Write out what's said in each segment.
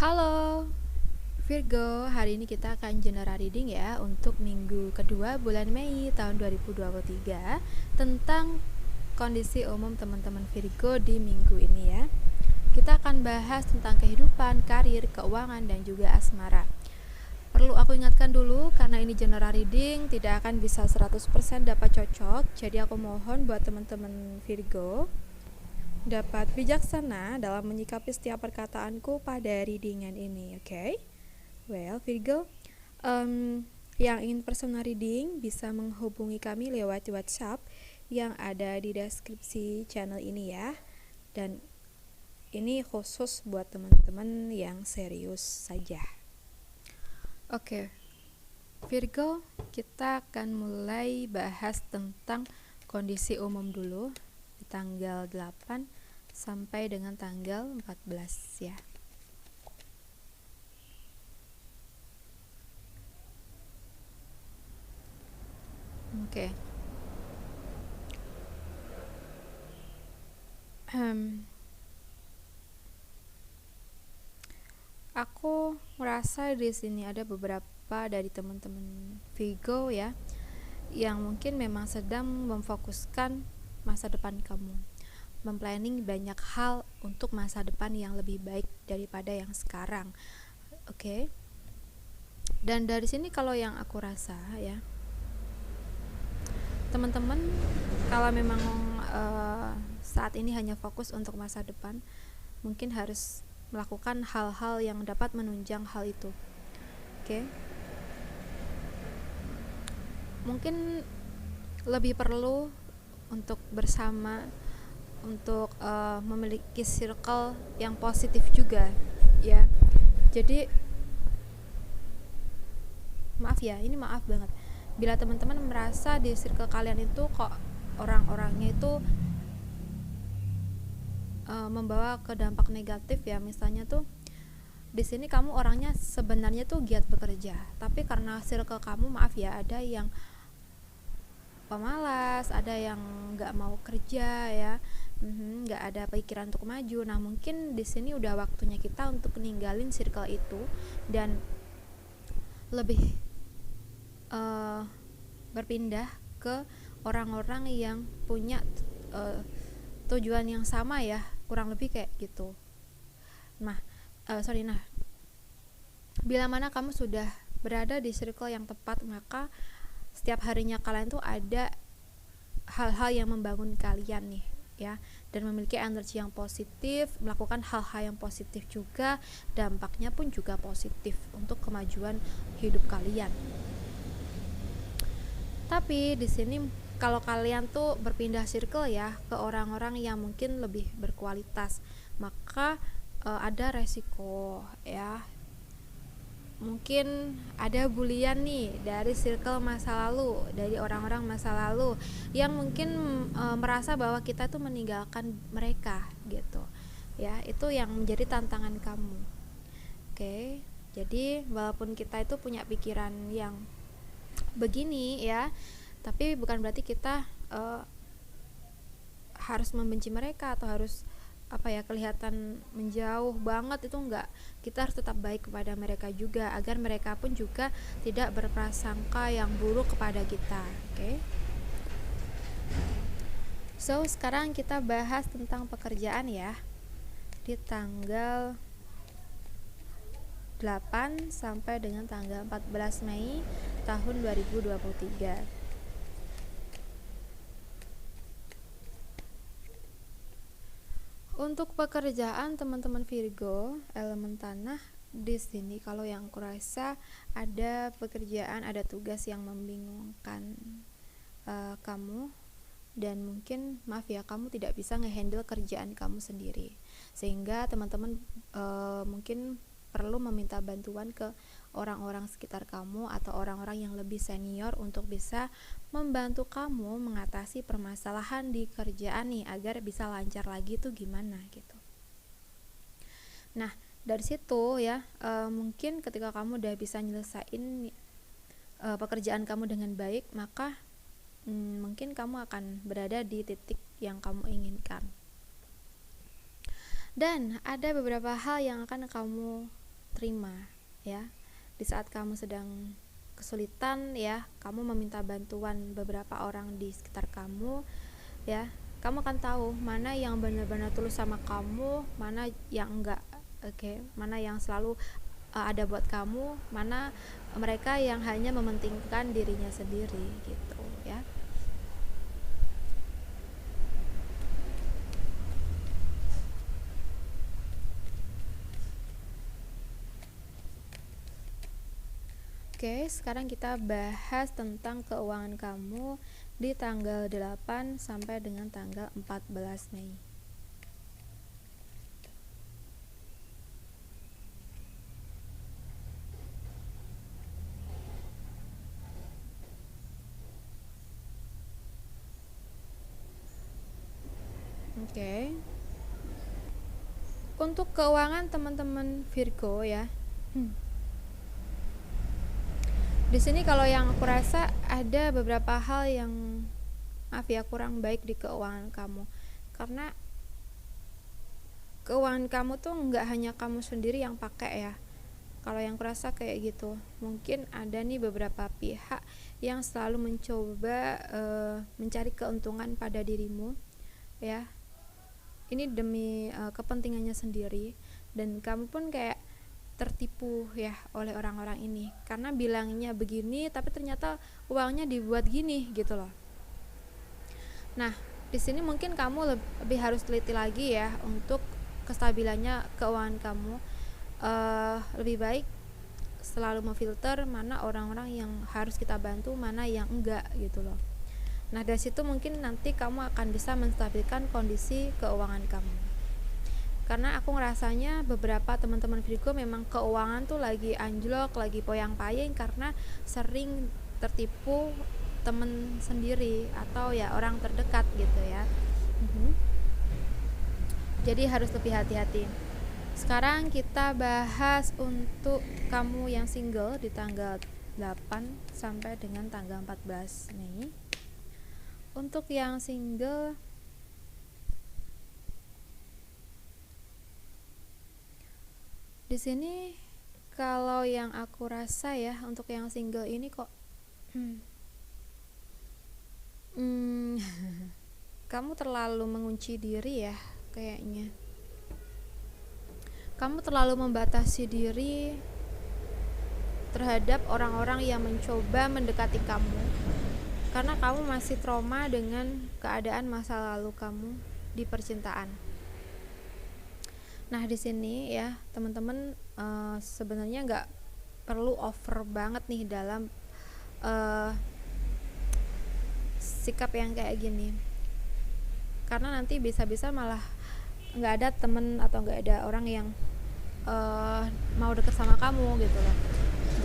Halo Virgo, hari ini kita akan general reading ya untuk minggu kedua bulan Mei tahun 2023 tentang kondisi umum teman-teman Virgo di minggu ini ya. Kita akan bahas tentang kehidupan, karir, keuangan, dan juga asmara. Perlu aku ingatkan dulu karena ini general reading tidak akan bisa 100% dapat cocok. Jadi aku mohon buat teman-teman Virgo dapat bijaksana dalam menyikapi setiap perkataanku pada readingan ini, oke? Well, Virgo, yang ingin personal reading bisa menghubungi kami lewat WhatsApp yang ada di deskripsi channel ini ya. Dan ini khusus buat teman-teman yang serius saja. Oke, Virgo, kita akan mulai bahas tentang kondisi umum dulu di tanggal 8 sampai dengan tanggal 14 ya. Oke. Aku merasa di sini ada beberapa dari teman-teman Virgo ya yang mungkin memang sedang memfokuskan masa depan kamu, memplanning banyak hal untuk masa depan yang lebih baik daripada yang sekarang. Oke. Dan dari sini kalau yang aku rasa ya, teman-teman kalau memang saat ini hanya fokus untuk masa depan, mungkin harus melakukan hal-hal yang dapat menunjang hal itu. Oke. Mungkin lebih perlu untuk bersama, untuk memiliki circle yang positif juga ya. Jadi maaf banget bila teman-teman merasa di circle kalian itu kok orang-orangnya itu membawa ke dampak negatif ya. Misalnya tuh di sini kamu orangnya sebenarnya tuh giat bekerja, tapi karena circle kamu ada yang pemalas, ada yang nggak mau kerja ya, nggak ada pikiran untuk maju. Nah mungkin di sini udah waktunya kita untuk ninggalin circle itu dan lebih berpindah ke orang-orang yang punya tujuan yang sama ya, kurang lebih kayak gitu. Nah, bila mana kamu sudah berada di circle yang tepat, maka setiap harinya kalian tuh ada hal-hal yang membangun kalian nih ya, dan memiliki energi yang positif, melakukan hal-hal yang positif juga, dampaknya pun juga positif untuk kemajuan hidup kalian. Tapi di sini kalau kalian tuh berpindah circle ya ke orang-orang yang mungkin lebih berkualitas, maka ada resiko ya. Mungkin ada bulian nih dari circle masa lalu, dari orang-orang masa lalu yang mungkin merasa bahwa kita tuh meninggalkan mereka gitu. Ya, itu yang menjadi tantangan kamu. Oke. Jadi walaupun kita itu punya pikiran yang begini ya, tapi bukan berarti kita harus membenci mereka atau harus kelihatan menjauh banget, itu enggak. Kita harus tetap baik kepada mereka juga agar mereka pun juga tidak berprasangka yang buruk kepada kita. Oke. So, sekarang kita bahas tentang pekerjaan ya. Di tanggal 8 sampai dengan tanggal 14 Mei tahun 2023. Untuk pekerjaan teman-teman Virgo, elemen tanah, di sini kalau yang kurasa ada pekerjaan, ada tugas yang membingungkan kamu, dan mungkin kamu tidak bisa ngehandle kerjaan kamu sendiri, sehingga teman-teman mungkin perlu meminta bantuan ke orang-orang sekitar kamu atau orang-orang yang lebih senior untuk bisa membantu kamu mengatasi permasalahan di kerjaan nih agar bisa lancar lagi tuh gimana gitu. Nah dari situ ya, mungkin ketika kamu udah bisa nyelesain pekerjaan kamu dengan baik, maka mungkin kamu akan berada di titik yang kamu inginkan. Dan ada beberapa hal yang akan kamu terima ya. Di saat kamu sedang kesulitan ya, kamu meminta bantuan beberapa orang di sekitar kamu ya, kamu akan tahu mana yang benar-benar tulus sama kamu, mana yang enggak. Oke, mana yang selalu ada buat kamu, mana mereka yang hanya mementingkan dirinya sendiri gitu ya. Oke, sekarang kita bahas tentang keuangan kamu di tanggal 8 sampai dengan tanggal 14 Mei. Oke. Untuk keuangan teman-teman Virgo ya. Di sini kalau yang aku rasa ada beberapa hal yang maaf ya kurang baik di keuangan kamu. Karena keuangan kamu tuh nggak hanya kamu sendiri yang pakai ya. Kalau yang kurasa kayak gitu, mungkin ada nih beberapa pihak yang selalu mencoba mencari keuntungan pada dirimu ya. Ini demi kepentingannya sendiri, dan kamu pun kayak tertipu ya oleh orang-orang ini, karena bilangnya begini tapi ternyata uangnya dibuat gini gitu loh. Nah, di sini mungkin kamu lebih harus teliti lagi ya untuk kestabilannya keuangan kamu. Lebih baik selalu memfilter mana orang-orang yang harus kita bantu, mana yang enggak gitu loh. Nah, dari situ mungkin nanti kamu akan bisa menstabilkan kondisi keuangan kamu. Karena aku ngerasanya beberapa teman-teman Virgo memang keuangan tuh lagi anjlok, lagi poyang-payeng karena sering tertipu teman sendiri atau ya orang terdekat gitu ya. Jadi harus lebih hati-hati. Sekarang kita bahas untuk kamu yang single di tanggal 8 sampai dengan tanggal 14 Mei. Untuk yang single, di sini kalau yang aku rasa ya untuk yang single ini kok kamu terlalu mengunci diri ya kayaknya. Kamu terlalu membatasi diri terhadap orang-orang yang mencoba mendekati kamu, karena kamu masih trauma dengan keadaan masa lalu kamu di percintaan. Nah, di sini ya teman-teman, sebenarnya nggak perlu over banget nih dalam sikap yang kayak gini, karena nanti bisa-bisa malah nggak ada temen atau nggak ada orang yang mau deket sama kamu gitu loh.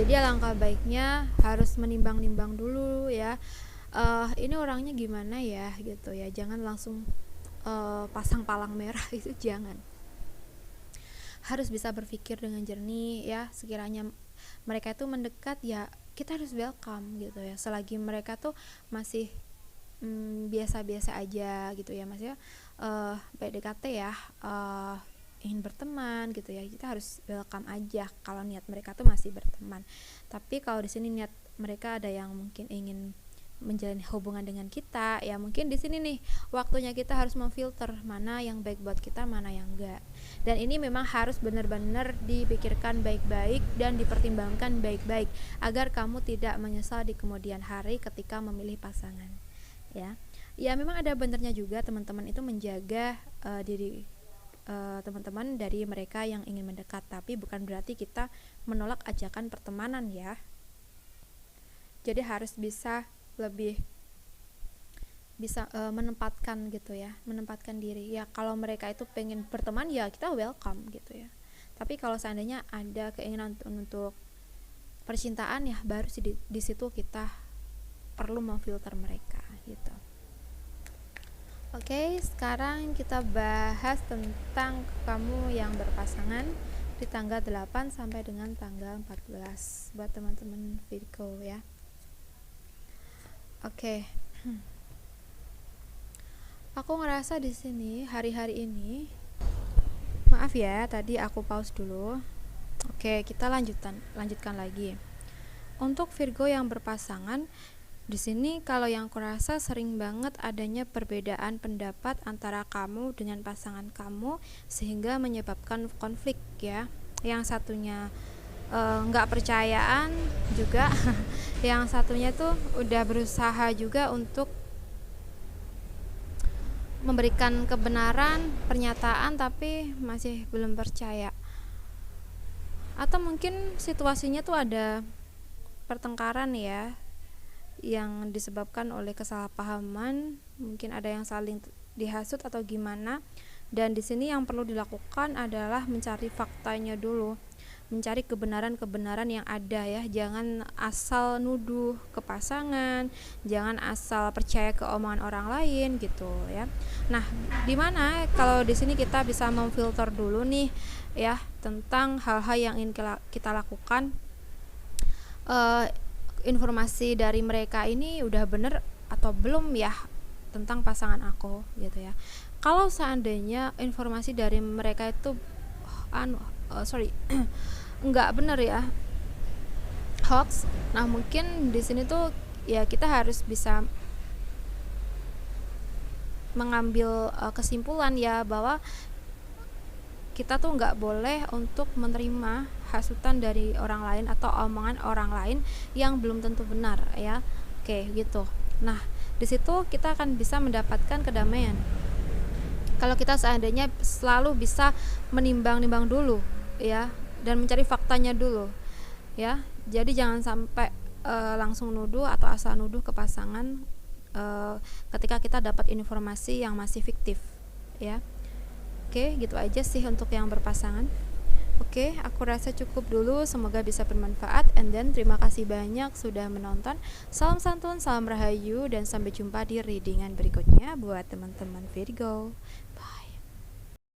Jadi alangkah baiknya harus menimbang-nimbang dulu ya, ini orangnya gimana ya gitu ya, jangan langsung pasang palang merah itu jangan. Harus bisa berpikir dengan jernih ya, sekiranya mereka itu mendekat ya kita harus welcome gitu ya, selagi mereka tuh masih biasa-biasa aja gitu ya, maksudnya PDKT ya, ingin berteman gitu ya, kita harus welcome aja kalau niat mereka tuh masih berteman. Tapi kalau di sini niat mereka ada yang mungkin ingin menjalin hubungan dengan kita ya, mungkin di sini nih waktunya kita harus memfilter mana yang baik buat kita, mana yang enggak. Dan ini memang harus benar-benar dipikirkan baik-baik dan dipertimbangkan baik-baik agar kamu tidak menyesal di kemudian hari ketika memilih pasangan ya. Ya memang ada benernya juga teman-teman itu menjaga diri teman-teman dari mereka yang ingin mendekat, tapi bukan berarti kita menolak ajakan pertemanan ya. Jadi harus lebih bisa menempatkan gitu ya, menempatkan diri ya. Kalau mereka itu pengen berteman ya kita welcome gitu ya, tapi kalau seandainya ada keinginan untuk percintaan ya baru di situ kita perlu memfilter mereka gitu. Oke, sekarang kita bahas tentang kamu yang berpasangan di tanggal 8 sampai dengan tanggal 14 buat teman-teman Virgo ya. Oke. Aku ngerasa di sini hari-hari ini, maaf ya tadi aku pause dulu. Oke, kita lanjutkan lagi. Untuk Virgo yang berpasangan, di sini kalau yang kurasa sering banget adanya perbedaan pendapat antara kamu dengan pasangan kamu sehingga menyebabkan konflik ya. Yang satunya nggak percayaan juga, yang satunya tuh udah berusaha juga untuk memberikan kebenaran pernyataan tapi masih belum percaya. Atau mungkin situasinya tuh ada pertengkaran ya, yang disebabkan oleh kesalahpahaman, mungkin ada yang saling dihasut atau gimana. Dan di sini yang perlu dilakukan adalah mencari faktanya dulu, mencari kebenaran-kebenaran yang ada ya. Jangan asal nuduh ke pasangan, jangan asal percaya ke omongan orang lain gitu ya. Nah, dimana kalau di sini kita bisa memfilter dulu nih ya tentang hal-hal yang ingin kita lakukan. Informasi dari mereka ini udah bener atau belum ya tentang pasangan aku gitu ya. Kalau seandainya informasi dari mereka itu nggak bener ya, hoax, nah mungkin di sini tuh ya kita harus bisa mengambil kesimpulan ya bahwa kita tuh nggak boleh untuk menerima hasutan dari orang lain atau omongan orang lain yang belum tentu benar ya. Oke gitu. Nah di situ kita akan bisa mendapatkan kedamaian kalau kita seandainya selalu bisa menimbang-nimbang dulu ya, dan mencari faktanya dulu ya. Jadi jangan sampai langsung nuduh atau asal nuduh ke pasangan ketika kita dapat informasi yang masih fiktif ya. Oke, gitu aja sih untuk yang berpasangan. Oke, aku rasa cukup dulu. Semoga bisa bermanfaat. And then terima kasih banyak sudah menonton. Salam santun, salam rahayu, dan sampai jumpa di readingan berikutnya buat teman-teman Virgo. Bye.